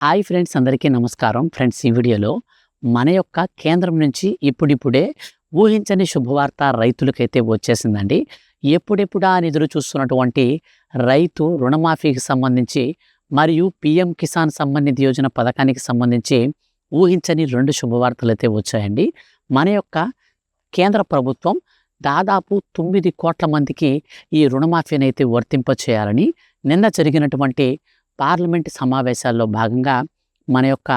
Hi friends, అందరికీ నమస్కారం. Friends, ఈ వీడియోలో మన యొక్క కేంద్రం నుంచి ఇప్పుడిప్పుడే ఊహించని శుభవార్త రైతులకైతే వచ్చేసిందండి. ఎప్పుడెప్పుడా అని ఎదురు చూస్తున్నటువంటి రైతు రుణమాఫీకి సంబంధించి మరియు పీఎం కిసాన్ సమ్మాన్ నిధి యోజన పథకానికి సంబంధించి ఊహించని 2 శుభవార్తలైతే వచ్చాయండి. మన యొక్క కేంద్ర ప్రభుత్వం దాదాపు 9 కోట్ల మందికి ఈ రుణమాఫీని అయితే వర్తింపచేయాలని నిన్న జరిగినటువంటి పార్లమెంట్ సమావేశాల్లో భాగంగా మన యొక్క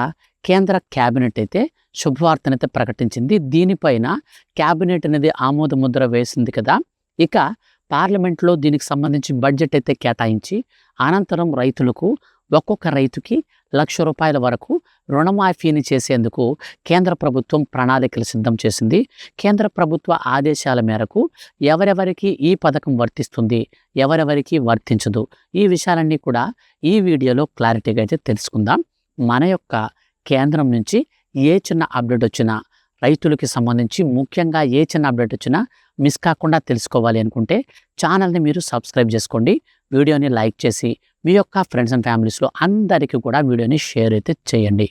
కేంద్ర క్యాబినెట్ అయితే శుభవార్తనైతే ప్రకటించింది. దీనిపైన క్యాబినెట్ అనేది ఆమోద ముద్ర వేసింది కదా. ఇక పార్లమెంట్లో దీనికి సంబంధించి బడ్జెట్ అయితే కేటాయించి అనంతరం రైతులకు ఒక్కొక్క రైతుకి ₹1,00,000 వరకు రుణమాఫీని చేసేందుకు కేంద్ర ప్రభుత్వం ప్రణాళికలు సిద్ధం చేసింది. కేంద్ర ప్రభుత్వ ఆదేశాల మేరకు ఎవరెవరికి ఈ పథకం వర్తిస్తుంది, ఎవరెవరికి వర్తించదు, ఈ విషయాలన్నీ కూడా ఈ వీడియోలో క్లారిటీగా అయితే తెలుసుకుందాం. మన యొక్క కేంద్రం నుంచి ఏ చిన్న అప్డేట్ వచ్చినా, రైతులకి సంబంధించి ముఖ్యంగా ఏ చిన్న అప్డేట్ వచ్చినా మిస్ కాకుండా తెలుసుకోవాలి అనుకుంటే ఛానల్ని మీరు సబ్స్క్రైబ్ చేసుకోండి. వీడియోని లైక్ చేసి మీ యొక్క ఫ్రెండ్స్ అండ్ ఫ్యామిలీస్లో అందరికీ కూడా వీడియోని షేర్ అయితే చేయండి.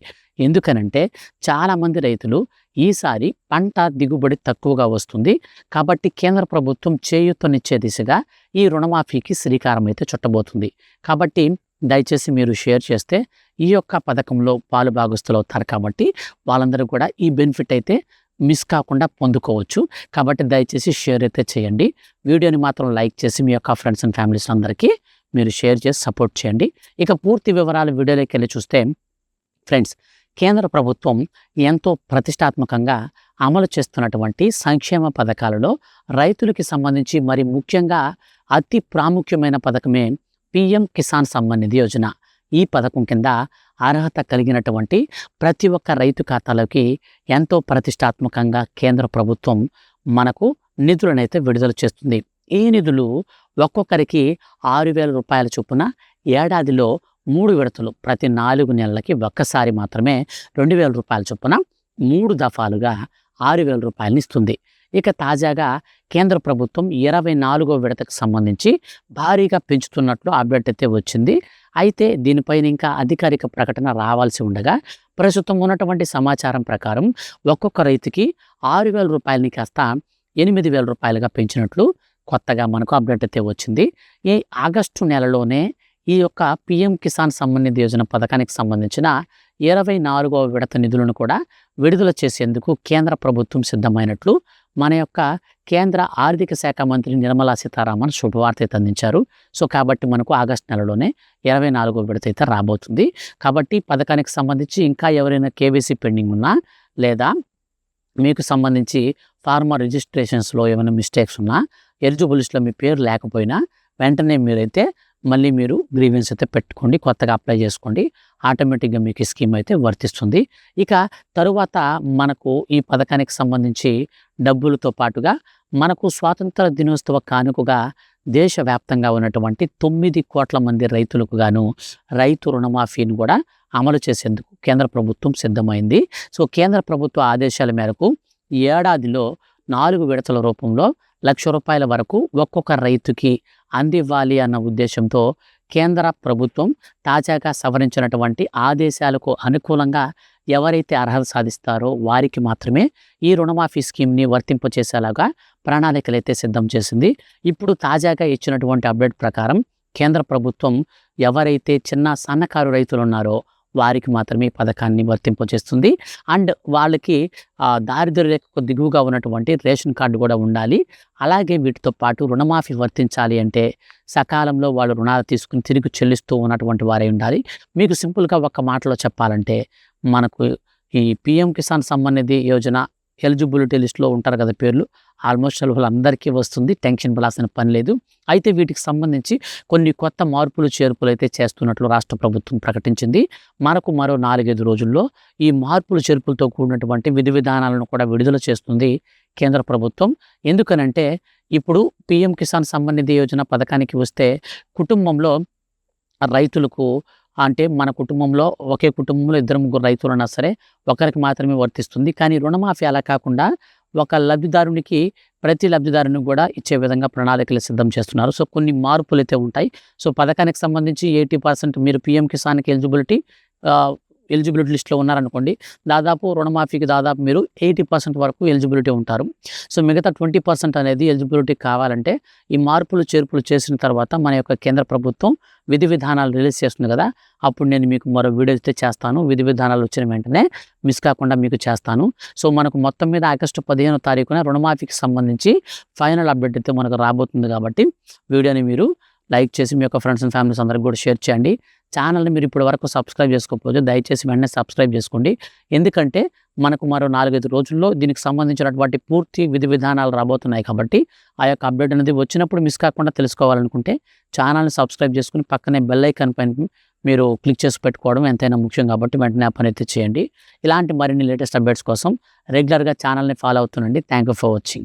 ఎందుకనంటే చాలామంది రైతులు ఈసారి పంట దిగుబడి తక్కువగా వస్తుంది కాబట్టి కేంద్ర ప్రభుత్వం చేయూతనిచ్చే దిశగా ఈ రుణమాఫీకి శ్రీకారం అయితే చుట్టబోతుంది. కాబట్టి దయచేసి మీరు షేర్ చేస్తే ఈ యొక్క పథకంలో పాలు భాగస్తులు అవుతారు కాబట్టి వాళ్ళందరూ కూడా ఈ బెనిఫిట్ అయితే మిస్ కాకుండా పొందుకోవచ్చు. కాబట్టి దయచేసి షేర్ అయితే చేయండి. వీడియోని మాత్రం లైక్ చేసి మీ యొక్క ఫ్రెండ్స్ అండ్ ఫ్యామిలీస్ అందరికీ మీరు షేర్ చేసి సపోర్ట్ చేయండి. ఇక పూర్తి వివరాలు వీడియోలోకి వెళ్ళి చూస్తే ఫ్రెండ్స్, కేంద్ర ప్రభుత్వం ఎంతో ప్రతిష్టాత్మకంగా అమలు చేస్తున్నటువంటి సంక్షేమ పథకాలలో రైతులకి సంబంధించి మరి ముఖ్యంగా అతి ప్రాముఖ్యమైన పథకమే పీఎం కిసాన్ సమ్మాన్ నిధి యోజన. ఈ పథకం కింద అర్హత కలిగినటువంటి ప్రతి ఒక్క రైతు ఖాతాలోకి ఎంతో ప్రతిష్టాత్మకంగా కేంద్ర ప్రభుత్వం మనకు నిధులనైతే విడుదల చేస్తుంది. ఈ నిధులు ఒక్కొక్కరికి ₹6,000 చొప్పున ఏడాదిలో 3 విడతలు ప్రతి 4 నెలలకి ఒక్కసారి మాత్రమే ₹2,000 చొప్పున 3 దఫాలుగా ₹6,000 ఇస్తుంది. ఇక తాజాగా కేంద్ర ప్రభుత్వం 24వ విడతకు సంబంధించి భారీగా పెంచుతున్నట్లు అప్డేట్ అయితే వచ్చింది. అయితే దీనిపైన ఇంకా అధికారిక ప్రకటన రావాల్సి ఉండగా ప్రస్తుతం ఉన్నటువంటి సమాచారం ప్రకారం ఒక్కొక్క రైతుకి ₹6,000 కాస్త ₹8,000గా పెంచినట్లు కొత్తగా మనకు అప్డేట్ అయితే వచ్చింది. ఈ ఆగస్టు నెలలోనే ఈ యొక్క పీఎం కిసాన్ సమ్మాన్ నిధి యోజన పథకానికి సంబంధించిన 24వ విడత నిధులను కూడా విడుదల చేసేందుకు కేంద్ర ప్రభుత్వం సిద్ధమైనట్లు మన యొక్క కేంద్ర ఆర్థిక శాఖ మంత్రి నిర్మలా సీతారామన్ శుభవార్త అయితే అందించారు. సో కాబట్టి మనకు ఆగస్టు నెలలోనే 24వ విడత అయితే రాబోతుంది. కాబట్టి పథకానికి సంబంధించి ఇంకా ఎవరైనా కేవైసీ పెండింగ్ ఉన్నా లేదా మీకు సంబంధించి ఫార్మర్ రిజిస్ట్రేషన్స్లో ఏమైనా మిస్టేక్స్ ఉన్నా, ఎలిజిబుల్ లిస్ట్లో మీ పేరు లేకపోయినా వెంటనే మీరు గ్రీవెన్స్ అయితే పెట్టుకోండి, కొత్తగా అప్లై చేసుకోండి. ఆటోమేటిక్గా మీకు ఈ స్కీమ్ అయితే వర్తిస్తుంది. ఇక తరువాత మనకు ఈ పథకానికి సంబంధించి డబ్బులతో పాటుగా మనకు స్వాతంత్ర దినోత్సవ కానుకగా దేశవ్యాప్తంగా ఉన్నటువంటి 9 కోట్ల మంది రైతులకు గాను రైతు రుణమాఫీని కూడా అమలు చేసేందుకు కేంద్ర ప్రభుత్వం సిద్ధమైంది. సో కేంద్ర ప్రభుత్వ ఆదేశాల మేరకు ఏడాదిలో 4 విడతల రూపంలో ₹1,00,000 వరకు ఒక్కొక్క రైతుకి అందివ్వాలి అన్న ఉద్దేశంతో కేంద్ర ప్రభుత్వం తాజాగా సవరించినటువంటి ఆదేశాలకు అనుకూలంగా ఎవరైతే అర్హత సాధిస్తారో వారికి మాత్రమే ఈ రుణమాఫీ స్కీమ్ని వర్తింపచేసేలాగా ప్రణాళికలైతే సిద్ధం చేసింది. ఇప్పుడు తాజాగా ఇచ్చినటువంటి అప్డేట్ ప్రకారం కేంద్ర ప్రభుత్వం ఎవరైతే చిన్న సన్నకారు రైతులు ఉన్నారో వారికి మాత్రమే ఈ పథకాన్ని వర్తింపచేస్తుంది. అండ్ వాళ్ళకి దారిద్ర్య రేఖకు దిగువగా ఉన్నటువంటి రేషన్ కార్డు కూడా ఉండాలి. అలాగే వీటితో పాటు రుణమాఫీ వర్తించాలి అంటే సకాలంలో వాళ్ళు రుణాలు తీసుకుని తిరిగి చెల్లిస్తూ ఉన్నటువంటి వారే ఉండాలి. మీకు సింపుల్గా ఒక్క మాటలో చెప్పాలంటే మనకు ఈ పీఎం కిసాన్ సమ్మాన్ నిధి యోజన ఎలిజిబిలిటీ లిస్ట్లో ఉంటారు కదా పేర్లు, ఆల్మోస్ట్ వాళ్ళందరికీ వస్తుంది. టెన్షన్ పడాల్సిన పని లేదు. అయితే వీటికి సంబంధించి కొన్ని కొత్త మార్పులు చేర్పులు అయితే చేస్తున్నట్లు రాష్ట్ర ప్రభుత్వం ప్రకటించింది. మనకు మరో 4-5 రోజుల్లో ఈ మార్పులు చేర్పులతో కూడినటువంటి విధి విధానాలను కూడా విడుదల చేస్తుంది కేంద్ర ప్రభుత్వం. ఎందుకనంటే ఇప్పుడు పీఎం కిసాన్ సమ్మాన్ నిధి యోజన పథకానికి వస్తే కుటుంబంలో రైతులకు అంటే మన కుటుంబంలో ఒకే కుటుంబంలో 2-3 రైతులు ఉన్నా సరే ఒకరికి మాత్రమే వర్తిస్తుంది. కానీ రుణమాఫీ అలా కాకుండా ఒక లబ్ధిదారునికి ప్రతి లబ్ధిదారునికి కూడా ఇచ్చే విధంగా ప్రణాళికలు సిద్ధం చేస్తున్నారు. సో కొన్ని మార్పులు అయితే ఉంటాయి. సో పథకానికి సంబంధించి 80% మీరు పీఎం కిసాన్కి ఎలిజిబిలిటీ ఎలిజిబిలిటీ లిస్ట్‌లో ఉన్నారనుకోండి, దాదాపు రుణమాఫీకి దాదాపు మీరు 80% వరకు ఎలిజిబిలిటీ ఉంటారు. సో, మిగతా 20% అనేది ఎలిజిబిలిటీ కావాలంటే ఈ మార్పులు, చేర్పులు చేసిన తర్వాత మన యొక్క కేంద్ర ప్రభుత్వం విధి విధానాలు రిలీజ్ చేస్తుంది కదా! అప్పుడు నేను మీకు మరో వీడియో అయితే చేస్తాను. విధి విధానాలు వచ్చిన వెంటనే మిస్ కాకుండా మీకు చేస్తాను. సో, మనకు మొత్తం మీద ఆగస్టు 15వ తారీఖున రుణమాఫీకి సంబంధించి ఫైనల్ అప్డేట్ అయితే మనకు రాబోతుంది కాబట్టి వీడియోని మీరు లైక్ చేసి మీ యొక్క ఫ్రెండ్స్ అండ్ ఫ్యామిలీస్ అందరికి కూడా షేర్ చేయండి. ఛానల్‌ని మీరు ఇప్పటి వరకు సబ్స్క్రైబ్ చేసుకోకపోతే దయచేసి వెంటనే సబ్స్క్రైబ్ చేసుకోండి. ఎందుకంటే మనకు మరో 4, 5 రోజుల్లో దీనికి సంబంధించినటువంటి పూర్తి విధి విధానాలు రాబోతున్నాయి కాబట్టి ఆ యొక్క అప్డేట్ అనేది వచ్చినప్పుడు మిస్ కాకుండా తెలుసుకోవాలనుకుంటే ఛానల్‌ని సబ్స్క్రైబ్ చేసుకొని పక్కనే బెల్ ఐకాన్ పైన మీరు క్లిక్ చేసి పెట్టుకోవడం ఎంతైనా ముఖ్యం కాబట్టి వెంటనే ఆ పని అయితే చేయండి. ఇలాంటి మరిన్ని లేటెస్ట్ అప్డేట్స్ కోసం రెగ్యులర్‌గా ఛానల్‌ని ఫాలో అవుతుండండి. Thank you for watching.